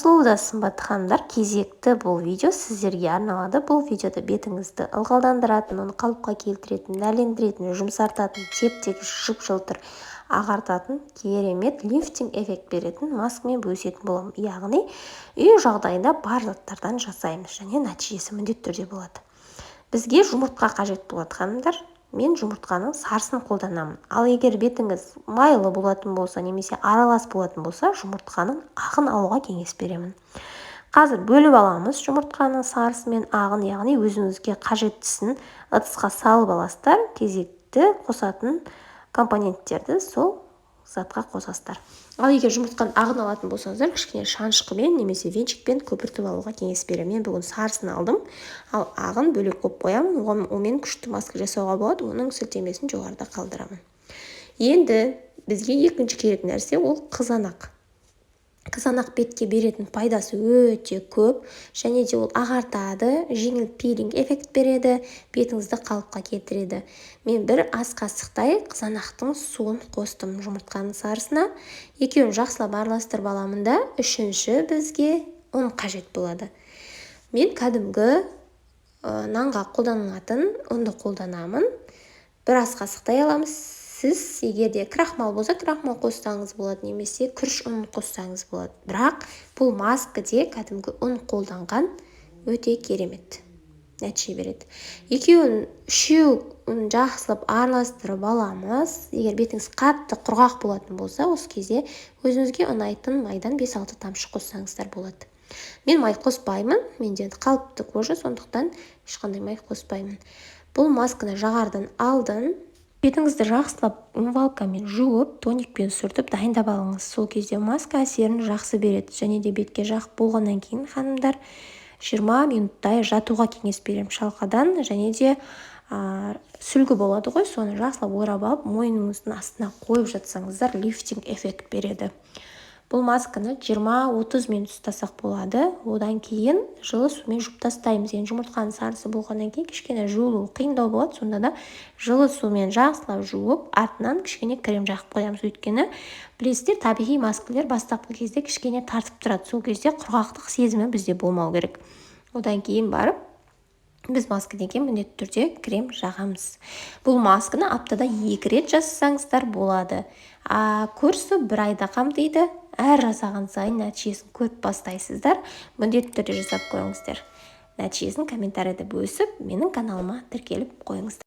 Сұлуда сымбатты ханымдар, кезекті бұл видео сіздерге арналады. Бұл видеода бетіңізді ылғалдандыратын, оны қалыпқа келтіретін, нәрлендіретін, жұмсартатын, теп-тегіс жып-жылтыр ағартатын, керемет лифтинг эффект беретін маскамен бөлісетін боламын. Яғни үй жағдайында бар заттардан жасаймыз және нәтижесі міндетті түрде болады. Бізге жұмыртқа қажет болады ханымдар. Мен жұмыртқаның сарысын қолданамын. Ал егер бетіңіз майлы болатын болса, немесе аралас болатын болса, жұмыртқаның ағын алуға кеңес беремін. Қазір бөліп аламыз жұмыртқаның сарысы мен ағын, яғни өзіңізге қажеттісін ыдысқа салып аласыздар. Кезекті қосатын компоненттерді сол затқа қосасыздар. Ал егер жұмыртқаның ағын алатын болсаңыздар, кішкене шанышқымен немесе венчикпен көпіртіп алуға кеңес беремін. Мен бүгін сарысын алдым, ал ағын бөлек қойып қоямын. Онымен күшті маска жасауға болады. Оның сілтемесін жоғарыда қалдырамын. Енді бізге екінші керек нәрсе ол қызанақ. Қызанақ бетке беретін пайдасы өте көп, және де ол ағартады, жеңіл пилинг эффект береді, бетіңізді қалыпқа келтіреді. Мен бір ас қасықтай қызанақтың суын қостым жұмыртқаның сарысына. Екеуін жақсылап араластырып аламын да, үшінші бізге ұн қажет болады. Мен кәдімгі нанға қолданылатын ұнды қолданамын. Бір ас қасықтай аламыз. Сіз егерде крахмал болса, крахмал қоссаңыз болады, немесе күріш ұнын қоссаңыз болады. Бірақ бұл маскаде кәдімгі ұн қолданған өте керемет нәтиже береді. Үшеуін жақсылап араластырып аламыз. Егер бетіңіз қатты құрғақ болатын болса, осы кезде өзіңізге ұнайтын майдан 5-6 тамшы қоссаңыздар болады. Мен май қоспаймын, менде қалыпты кожа, сондықтан ешқандай май қоспаймын. Бұл масканы жағардан алдын бетіңізді жақсылап умывалкамен жуып, тоникпен сүртіп дайындап алыңыз. Сол кезде маска әсерін жақсы береді. Және де бетке жақып болғаннан кейін ханымдар 20 минуттай жатуға кеңес беремін шалқадан. Және де сүлгі болады ғой, соны жақсылап орап алып, мойныңыздың астына қойып жатсаңыздар, лифтинг эффект береді. Бұл масканы 20-30 минут ұстасақ болады. Одан кейін жылы сумен жуып тастаймыз. Енді жұмыртқаның сарысы болғаннан кейін кішкене жуылу қиындау болады. Сонда да жылы сумен жақсылап жуып, артынан кішкене крем жағып қоямыз. Өйткені білесіздер, табиғи маскалар бастапқы кезде кішкене тартып тұрады. Сол кезде құрғақтық сезімі бізде болмау керек. Одан кейін барып біз маскадан кейін міндетті түрде крем жағамыз. Бұл масканы аптада 2 рет жасасаңыздар болады. Курсы 1 айда қамтиды. Әр жасаған сайын нәтижесін көріп бастайсыздар. Міндетті түрде жасап қойыңыздар. Нәтижесін комментарийда бөлісіп, менің каналыма тіркеліп қойыңыздар.